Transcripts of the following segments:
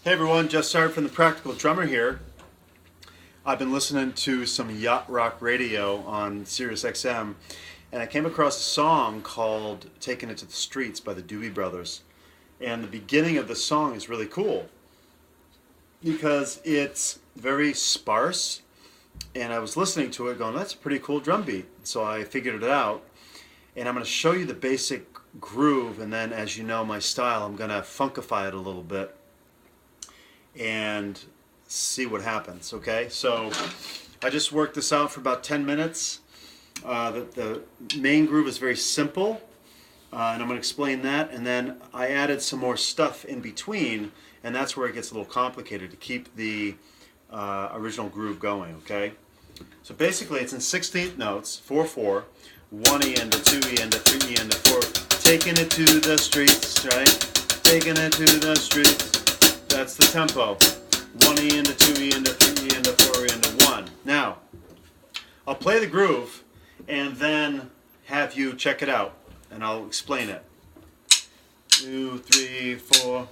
Hey everyone, Jeff Sard from the Practical Drummer here. I've been listening to some yacht rock radio on Sirius XM, and I came across a song called "Taking It to the Streets" by the Doobie Brothers. And the beginning of the song is really cool because it's very sparse, and I was listening to it going, that's a pretty cool drum beat. So I figured it out, and I'm going to show you the basic groove, and then, as you know my style, I'm going to funkify it a little bit and see what happens. Okay, so I just worked this out for about 10 minutes. The main groove is very simple, and I'm going to explain that, and then I added some more stuff in between, and that's where it gets a little complicated to keep the original groove going. Okay, so basically it's in 16th notes, 4/4, 1 E and a 2 E and a 3 E and a 4, taking it to the streets, right? Taking it to the streets. That's the tempo. 1 E and a 2 E and a 3 E and a 4 E and a 1. Now, I'll play the groove and then have you check it out, and I'll explain it. 2, 3, 4.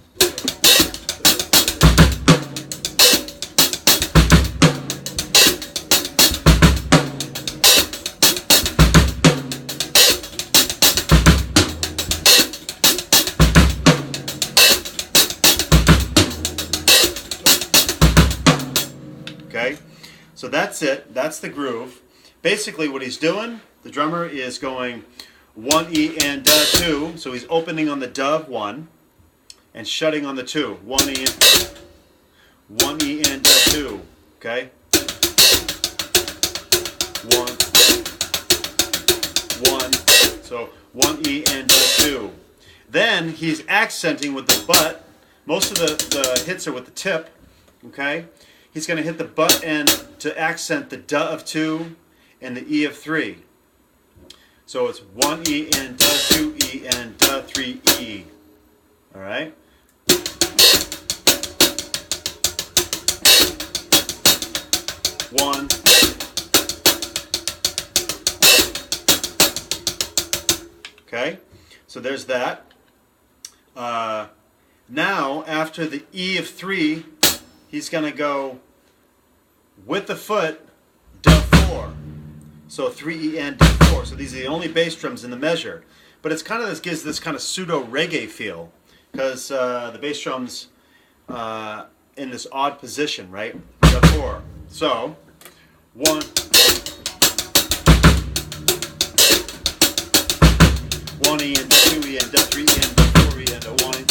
Okay, so that's it. That's the groove. Basically what he's doing, the drummer is going 1 E and 2. So he's opening on the dub 1 and shutting on the 2. 1 E and 2. Okay? 1, 1. So 1 E and 2. Then he's accenting with the butt. Most of the hits are with the tip. Okay? He's going to hit the butt end to accent the duh of 2 and the E of 3. So it's 1 E and 2 E and 3 E. All right? One. Okay? So there's that. Now, after the E of 3, he's going to go with the foot, dub 4. So 3 E and dub 4. So these are the only bass drums in the measure. But it's kind of this gives this kind of pseudo reggae feel because the bass drums in this odd position, right? Dub 4. So 1. 1 E and 2 E and 3 E and 4 E and 1.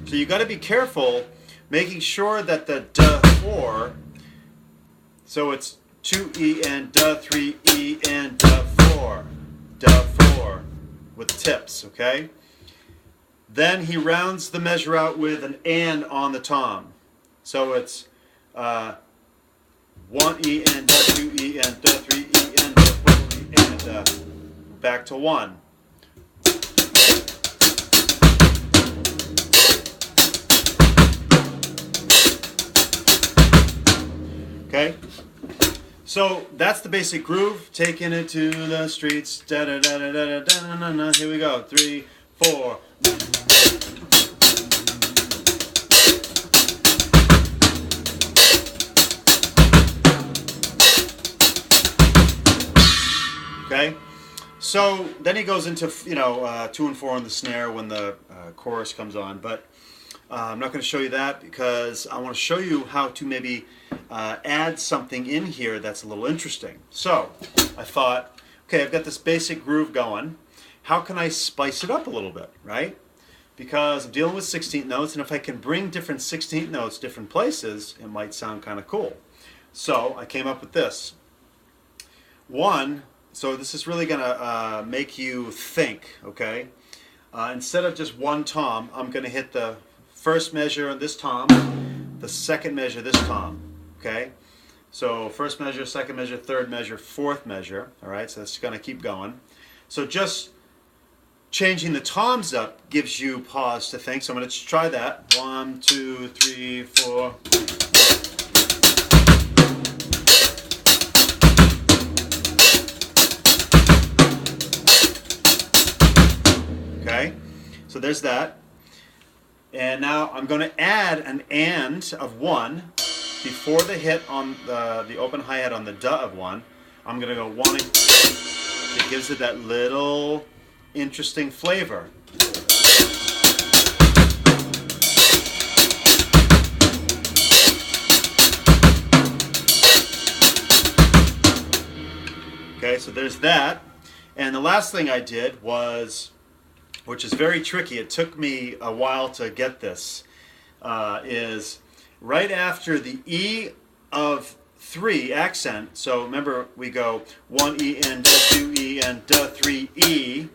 So you got to be careful making sure that the duh 4, so it's 2 E and duh 3 E and duh 4 with tips, okay? Then he rounds the measure out with an and on the tom. So it's 1 E and duh 2 E and duh 3 E and duh 4 E and back to 1. Okay, so that's the basic groove. Taking it to the streets. Da da da da da da da da. Here we go. 3, 4. Okay, so then he goes into 2 and 4 on the snare when the chorus comes on, but I'm not going to show you that because I want to show you how to maybe add something in here that's a little interesting. So I thought, okay, I've got this basic groove going. How can I spice it up a little bit, right? Because I'm dealing with 16th notes, and if I can bring different 16th notes different places, it might sound kind of cool. So I came up with this. So this is really going to make you think, okay? Instead of just one tom, I'm going to hit the first measure this tom, the second measure this tom, okay? So first measure, second measure, third measure, fourth measure, all right? So that's going to keep going. So just changing the toms up gives you pause to think. So I'm going to try that. 1, 2, 3, 4. Okay, so there's that. And now I'm going to add an and of 1 before the hit on the open hi-hat on the duh of 1. I'm going to go 1 and it gives it that little interesting flavor. Okay, so there's that. And the last thing I did was, which is very tricky, it took me a while to get this, is right after the E of 3 accent, so remember we go 1 E and 2 E and 3 E,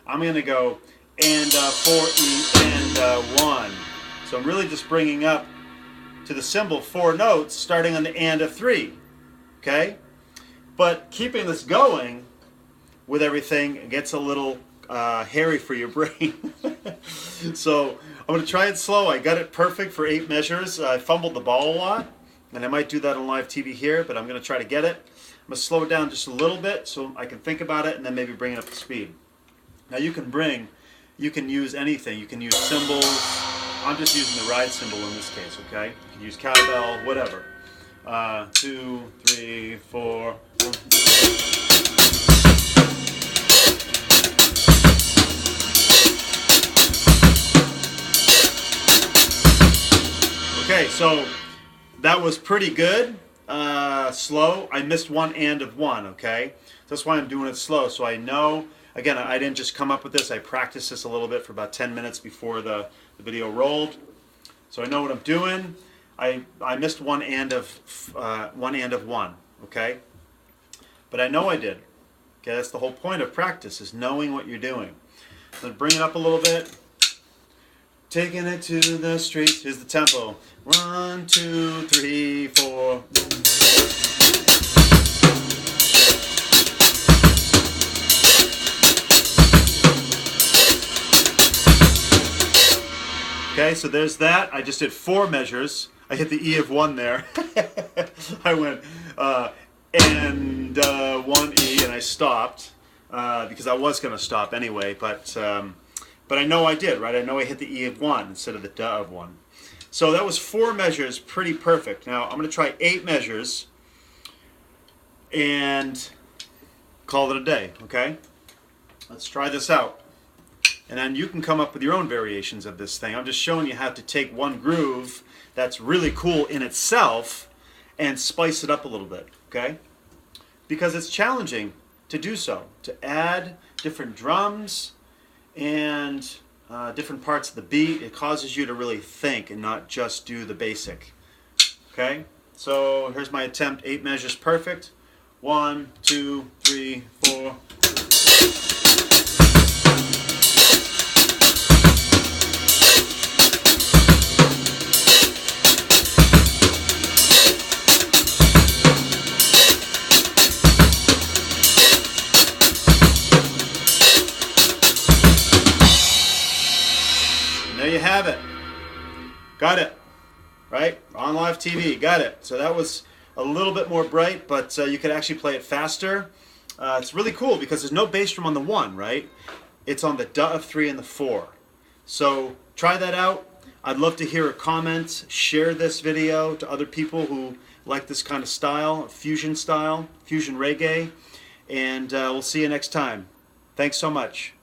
I'm going to go and 4 E and 1. So I'm really just bringing up to the cymbal 4 notes starting on the and of 3, okay? But keeping this going with everything, it gets a little hairy for your brain. So I'm going to try it slow. I got it perfect for 8 measures. I fumbled the ball a lot, and I might do that on live TV here, but I'm going to try to get it. I'm going to slow it down just a little bit so I can think about it and then maybe bring it up to speed. Now you can use anything. You can use cymbals. I'm just using the ride cymbal in this case, okay? You can use cowbell, whatever. 2, 3, 4. Okay, so that was pretty good. Slow. I missed 1 and of 1, okay? That's why I'm doing it slow. So I know, again, I didn't just come up with this. I practiced this a little bit for about 10 minutes before the video rolled. So I know what I'm doing. I missed 1 and of 1, okay? But I know I did. Okay, that's the whole point of practice, is knowing what you're doing. So bring it up a little bit. Taking it to the streets. Here's the tempo. 1, 2, 3, 4. Okay, so there's that. I just did 4 measures. I hit the E of 1 there. I went and 1 E, and I stopped because I was going to stop anyway. But I know I did, right? I know I hit the E of 1 instead of the duh of 1. So that was 4 measures, pretty perfect. Now I'm going to try 8 measures and call it a day. Okay? Let's try this out. And then you can come up with your own variations of this thing. I'm just showing you how to take one groove that's really cool in itself and spice it up a little bit, okay? Because it's challenging to do so, to add different drums and different parts of the beat. It causes you to really think and not just do the basic, okay? So here's my attempt, 8 measures perfect. 1, 2, 3, 4. There you have it. Got it. Right? On live TV. Got it. So that was a little bit more bright, but you could actually play it faster. It's really cool because there's no bass drum on the 1, right? It's on the duh of 3 and the 4. So try that out. I'd love to hear a comment. Share this video to other people who like this kind of style, fusion reggae. And we'll see you next time. Thanks so much.